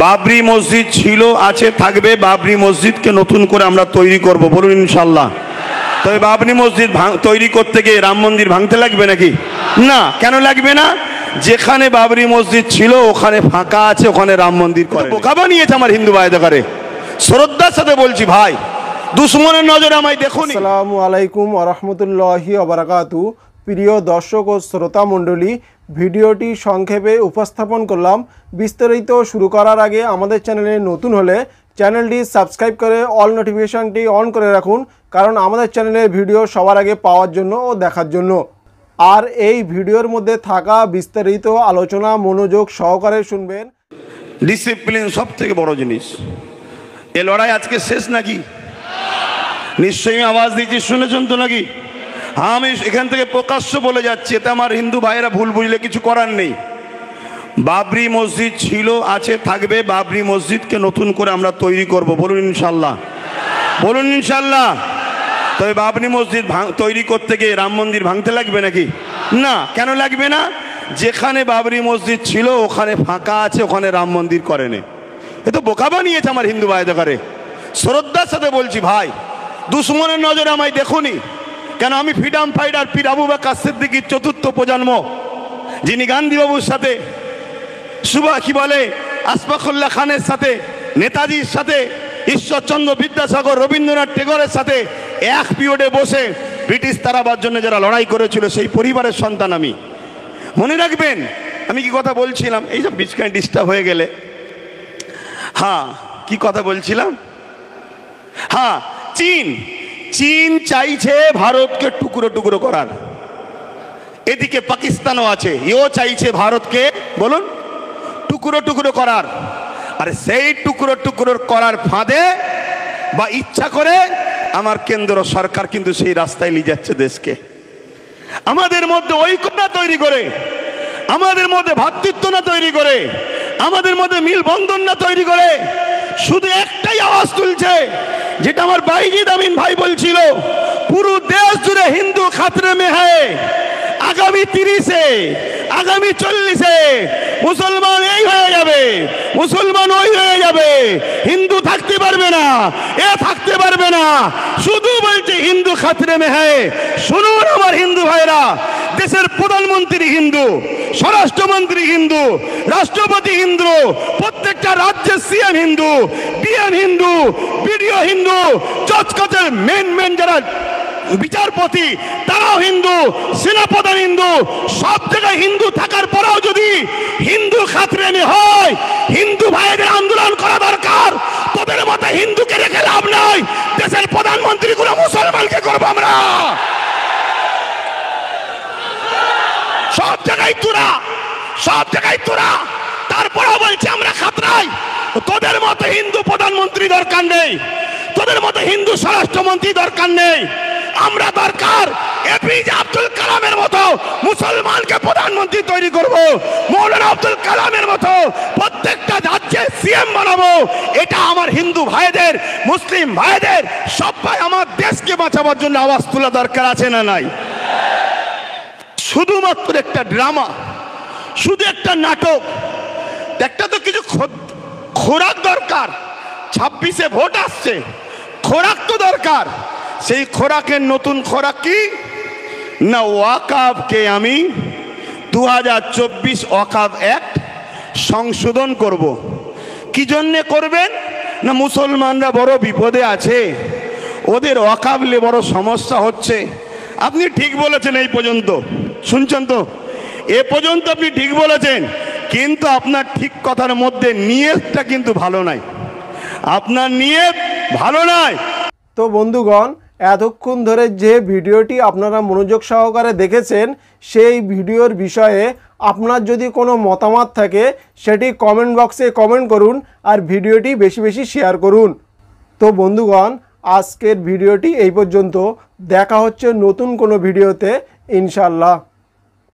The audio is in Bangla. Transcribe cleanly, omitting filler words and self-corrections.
বাবরি মসজিদ ছিল, আছে, থাকবে। বাবরি মসজিদকে নতুন করে আমরা তৈরি করব, বলুন ইনশাল্লাহ। তবে বাবরি মসজিদ তৈরি করতে গিয়ে রাম মন্দির ভাঙতে লাগবে নাকি? না। কেন লাগবে না? যেখানে বাবরি মসজিদ ছিল ওখানে ফাঁকা আছে, ওখানে রাম মন্দির করে। বোকা বানিয়েছে আমার হিন্দু ভাইদের করে। শ্রদ্ধার সাথে বলছি ভাই, দুশ্মনের নজরে আমায় দেখুন। আসসালামু আলাইকুম ওয়া রাহমাতুল্লাহি ওয়া বারাকাতুহু। প্রিয় দর্শক ও শ্রোতা মণ্ডলী, ভিডিওটি সংক্ষেপে উপস্থাপন করলাম। বিস্তারিত শুরু করার আগে আমাদের চ্যানেলে নতুন হলে চ্যানেলটি সাবস্ক্রাইব করে অল নোটিফিকেশনটি অন করে রাখুন, কারণ আমাদের চ্যানেলের ভিডিও সবার আগে পাওয়ার জন্য ও দেখার জন্য। আর এই ভিডিওর মধ্যে থাকা বিস্তারিত আলোচনা মনোযোগ সহকারে শুনবেন। ডিসিপ্লিন সব থেকে বড় জিনিস। এ লড়াই আজকে শেষ নাকি? নিশ্চয়ই আওয়াজ দিচ্ছি, শুনেছেন তো নাকি? হ্যাঁ, আমি এখান থেকে প্রকাশ্য বলে যাচ্ছি, এতে আমার হিন্দু ভাইয়েরা ভুল বুঝলে কিছু করার নেই। বাবরি মসজিদ ছিল, আছে, থাকবে। বাবরি মসজিদকে নতুন করে আমরা তৈরি করব, বলুন ইনশাল্লাহ। বলুন ইনশাল্লাহ। তবে বাবরি মসজিদ তৈরি করতে গিয়ে রাম মন্দির ভাঙতে লাগবে নাকি? না। কেন লাগবে না? যেখানে বাবরি মসজিদ ছিল ওখানে ফাঁকা আছে, ওখানে রাম মন্দির করেনি। এ তো বোকা বানিয়েছে আমার হিন্দু ভাইদের করে। শ্রদ্ধার সাথে বলছি ভাই, দুশ্মনের নজরে আমায় দেখুনি। কেন? আমি ফ্রিডম ফাইটার পীর আবু বকর সিদ্দিকীর চতুর্থ প্রজন্ম, যিনি গান্ধীবাবুর সাথে আশফাকুল্লাহ খানের সাথে, নেতাজির সাথে, ঈশ্বরচন্দ্র বিদ্যাসাগর, রবীন্দ্রনাথ টেগরের সাথে এক পিরিয়ডে বসে ব্রিটিশ তাড়াবার জন্য যারা লড়াই করেছিল, সেই পরিবারের সন্তান আমি। মনে রাখবেন আমি কি কথা বলছিলাম? এইসব বিছখানে ডিস্টার্ব হয়ে গেলে। হ্যাঁ, কি কথা বলছিলাম? হ্যাঁ, চীন চাইছে ভারতকে টুকরো টুকরো করার। এদিকে পাকিস্তানও আছে, এও চাইছে ভারতকে, বলুন, টুকরো টুকরো করার। আর সেই টুকরো টুকরো করার ফাঁদে বা ইচ্ছা করে আমার কেন্দ্র সরকার কিন্তু সেই রাস্তায় নিয়ে যাচ্ছে দেশকে। আমাদের মধ্যে ঐক্য না তৈরি করে, আমাদের মধ্যে ভ্রাতৃত্ব না তৈরি করে, আমাদের মধ্যে মিলবন্ধন না তৈরি করে, শুধু একটাই আওয়াজ তুলছে, যেটা আমার বাইজিদ আমিন ভাই বলছিল, পুরো দেশ জুড়ে হিন্দু খাতরে মে হ্যায়। আগামী 30-এ, আগামী 40-এ মুসলমান এই হয়ে যাবে, মুসলমান ওই হয়ে যাবে, হিন্দু থাকতে পারবে না, এ থাকতে পারবে না। শুধু বলছে হিন্দু খাতরে মে হ্যায়। শুনুন আমার হিন্দু ভাইরা, দেশের প্রধানমন্ত্রী হিন্দু, স্বরাষ্ট্রমন্ত্রী হিন্দু, রাষ্ট্রপতি হিন্দু, প্রত্যেকটা রাজ্যের CM Hindu, DM Hindu, BDO Hindu, জজ কোর্টের মেন যারা বিচারপতি তারাও হিন্দু, সেনাপ্রধান হিন্দু, সব জায়গায় হিন্দু থাকার পরেও যদি হিন্দু খাতরে হয়, হিন্দু ভাইদের আন্দোলন করা দরকার। তোদের মতো হিন্দুকে রেখে লাভ নাই। দেশের প্রধানমন্ত্রী গুলো মুসলমানকে করবো আমরা। সব জায়গায় তোরা, সব জায়গায় তোরা, তারপরেও বলছে আমরা খাতরাই। তোদের মতো হিন্দু প্রধানমন্ত্রী দরকার নেই, তোদের মতো হিন্দু স্বরাষ্ট্রমন্ত্রী দরকার নেই। আমরা দরকার এপিজে আব্দুল কালামের মতো মুসলমানকে প্রধানমন্ত্রী তৈরি করব, মৌলানা আব্দুল কালামের মতো প্রত্যেকটা রাজ্যে সিএম বানাবো। এটা আমার হিন্দু ভাইদের, মুসলিম ভাইদের, সবাই আমার দেশকে বাঁচাবার জন্য আওয়াজ তোলা দরকার আছে না নাই? শুধুমাত্র একটা ড্রামা, শুধু একটা নাটক, একটা তো কিছু খোরাক দরকার। 26-এ ভোট আসছে, খোরাক তো দরকার। সেই খোরাকের নতুন খোরাক কি না? ওয়াকাফকে আমি 2024 ওয়াকাফ অ্যাক্ট সংশোধন করব। কি জন্যে করবেন না? মুসলমানরা বড় বিপদে আছে, ওদের ওয়াকাফ নিয়ে বড় সমস্যা হচ্ছে। আপনি ঠিক বলেছেন, এই পর্যন্ত শুনছেন তো? এ পর্যন্ত আপনি ঠিক বলেছেন, কিন্তু আপনার ঠিক কথার মধ্যে নিয়তটা কিন্তু ভালো নাই। আপনার নিয়ত ভালো নয়। তো বন্ধুগণ, এতক্ষণ ধরে যে ভিডিওটি আপনারা মনোযোগ সহকারে দেখেছেন, সেই ভিডিওর বিষয়ে আপনার যদি কোনো মতামত থাকে সেটি কমেন্ট বক্সে কমেন্ট করুন, আর ভিডিওটি বেশি বেশি শেয়ার করুন। তো বন্ধুগণ, আজকের ভিডিওটি এই পর্যন্ত। দেখা হচ্ছে নতুন কোনো ভিডিওতে ইনশাল্লাহ।